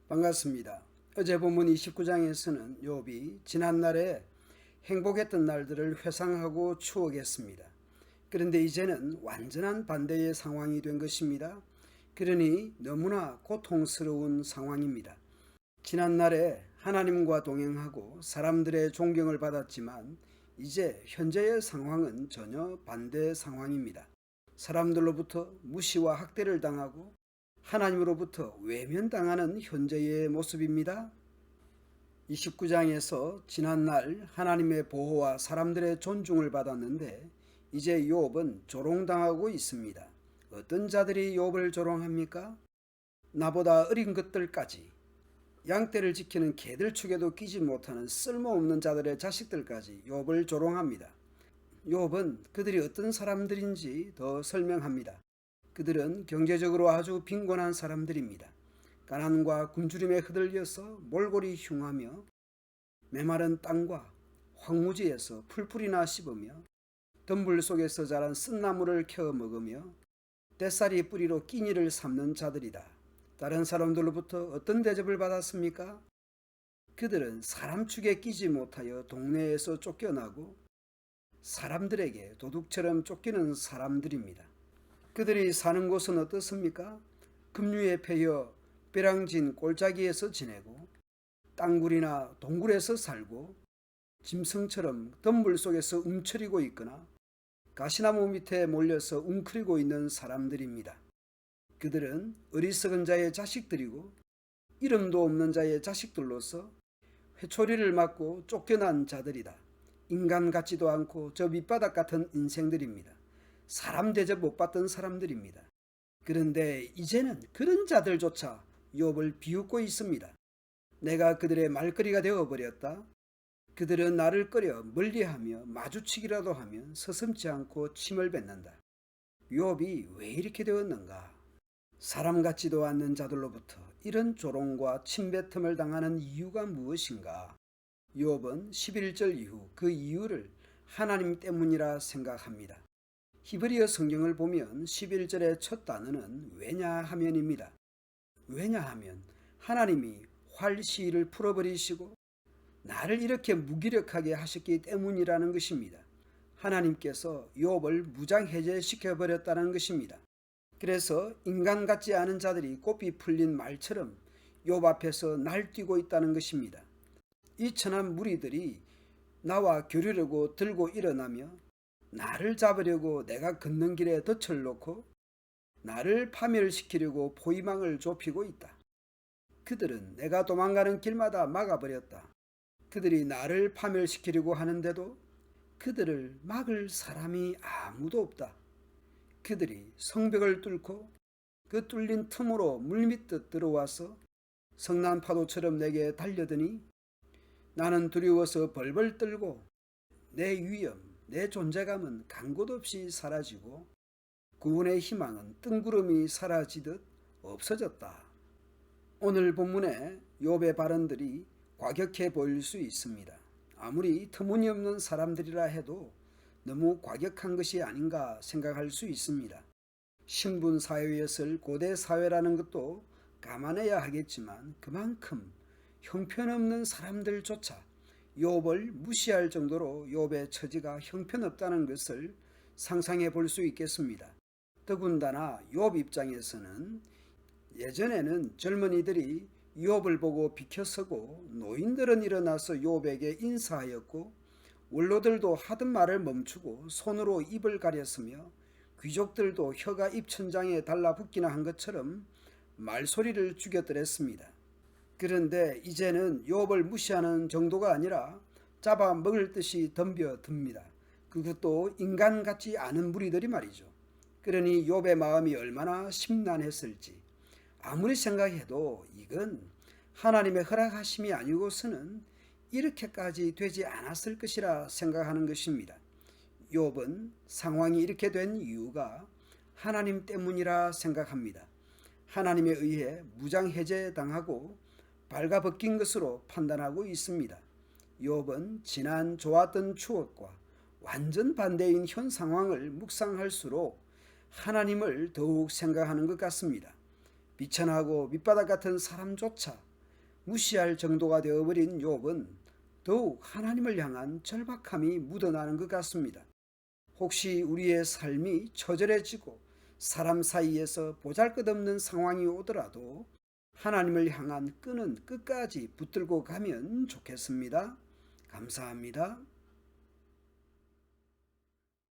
반갑습니다. 어제 본문 29장에서는 욥이 지난날에 행복했던 날들을 회상하고 추억했습니다. 그런데 이제는 완전한 반대의 상황이 된 것입니다. 그러니 너무나 고통스러운 상황입니다. 지난날에 하나님과 동행하고 사람들의 존경을 받았지만 이제 현재의 상황은 전혀 반대 상황입니다. 사람들로부터 무시와 학대를 당하고 하나님으로부터 외면당하는 현재의 모습입니다. 29장에서 지난날 하나님의 보호와 사람들의 존중을 받았는데 이제 욥은 조롱당하고 있습니다. 어떤 자들이 욥을 조롱합니까? 나보다 어린 것들까지, 양떼를 지키는 개들 축에도 끼지 못하는 쓸모없는 자들의 자식들까지 욥을 조롱합니다. 욥은 그들이 어떤 사람들인지 더 설명합니다. 그들은 경제적으로 아주 빈곤한 사람들입니다. 가난과 굶주림에 흔들려서 몰골이 흉하며 메마른 땅과 황무지에서 풀풀이나 씹으며 덤불 속에서 자란 쓴나무를 캐어 먹으며 떼살이 뿌리로 끼니를 삼는 자들이다. 다른 사람들로부터 어떤 대접을 받았습니까? 그들은 사람 축에 끼지 못하여 동네에서 쫓겨나고 사람들에게 도둑처럼 쫓기는 사람들입니다. 그들이 사는 곳은 어떻습니까? 급류에 패여 벼랑진 골짜기에서 지내고 땅굴이나 동굴에서 살고 짐승처럼 덤불 속에서 움츠리고 있거나 가시나무 밑에 몰려서 웅크리고 있는 사람들입니다. 그들은 어리석은 자의 자식들이고 이름도 없는 자의 자식들로서 회초리를 맞고 쫓겨난 자들이다. 인간 같지도 않고 저 밑바닥 같은 인생들입니다. 사람 대접 못 받던 사람들입니다. 그런데 이제는 그런 자들조차 욥을 비웃고 있습니다. 내가 그들의 말거리가 되어버렸다. 그들은 나를 꺼려 멀리하며 마주치기라도 하면 서슴지 않고 침을 뱉는다. 욥이 왜 이렇게 되었는가? 사람 같지도 않는 자들로부터 이런 조롱과 침뱉음을 당하는 이유가 무엇인가? 욥은 11절 이후 그 이유를 하나님 때문이라 생각합니다. 히브리어 성경을 보면 11절의 첫 단어는 왜냐하면입니다. 왜냐하면 하나님이 활시위를 풀어버리시고 나를 이렇게 무기력하게 하셨기 때문이라는 것입니다. 하나님께서 욥을 무장해제시켜버렸다는 것입니다. 그래서 인간 같지 않은 자들이 꽃이 풀린 말처럼 욥 앞에서 날뛰고 있다는 것입니다. 이 천한 무리들이 나와 교류려고 들고 일어나며 나를 잡으려고 내가 걷는 길에 덫을 놓고 나를 파멸시키려고 포위망을 좁히고 있다. 그들은 내가 도망가는 길마다 막아버렸다. 그들이 나를 파멸시키려고 하는데도 그들을 막을 사람이 아무도 없다. 그들이 성벽을 뚫고 그 뚫린 틈으로 물밀듯 들어와서 성난 파도처럼 내게 달려드니 나는 두려워서 벌벌 떨고 내 위엄, 내 존재감은 간 곳 없이 사라지고 구원의 희망은 뜬구름이 사라지듯 없어졌다. 오늘 본문의 욥의 발언들이 과격해 보일 수 있습니다. 아무리 터무니없는 사람들이라 해도 너무 과격한 것이 아닌가 생각할 수 있습니다. 신분 사회에 설 고대 사회라는 것도 감안해야 하겠지만 그만큼 형편없는 사람들조차 욥을 무시할 정도로 욥의 처지가 형편없다는 것을 상상해 볼 수 있겠습니다. 더군다나 욥 입장에서는 예전에는 젊은이들이 욥을 보고 비켜서고 노인들은 일어나서 욥에게 인사하였고 원로들도 하던 말을 멈추고 손으로 입을 가렸으며 귀족들도 혀가 입천장에 달라붙기나 한 것처럼 말소리를 죽여들었습니다. 그런데 이제는 욥을 무시하는 정도가 아니라 잡아먹을 듯이 덤벼듭니다. 그것도 인간 같지 않은 무리들이 말이죠. 그러니 욥의 마음이 얼마나 심란했을지 아무리 생각해도 이건 하나님의 허락하심이 아니고서는 이렇게까지 되지 않았을 것이라 생각하는 것입니다. 욥은 상황이 이렇게 된 이유가 하나님 때문이라 생각합니다. 하나님에 의해 무장해제당하고 발가벗긴 것으로 판단하고 있습니다. 욥은 지난 좋았던 추억과 완전 반대인 현 상황을 묵상할수록 하나님을 더욱 생각하는 것 같습니다. 비천하고 밑바닥 같은 사람조차 무시할 정도가 되어버린 욥은 더욱 하나님을 향한 절박함이 묻어나는 것 같습니다. 혹시 우리의 삶이 처절해지고 사람 사이에서 보잘것없는 상황이 오더라도 하나님을 향한 끈은 끝까지 붙들고 가면 좋겠습니다. 감사합니다.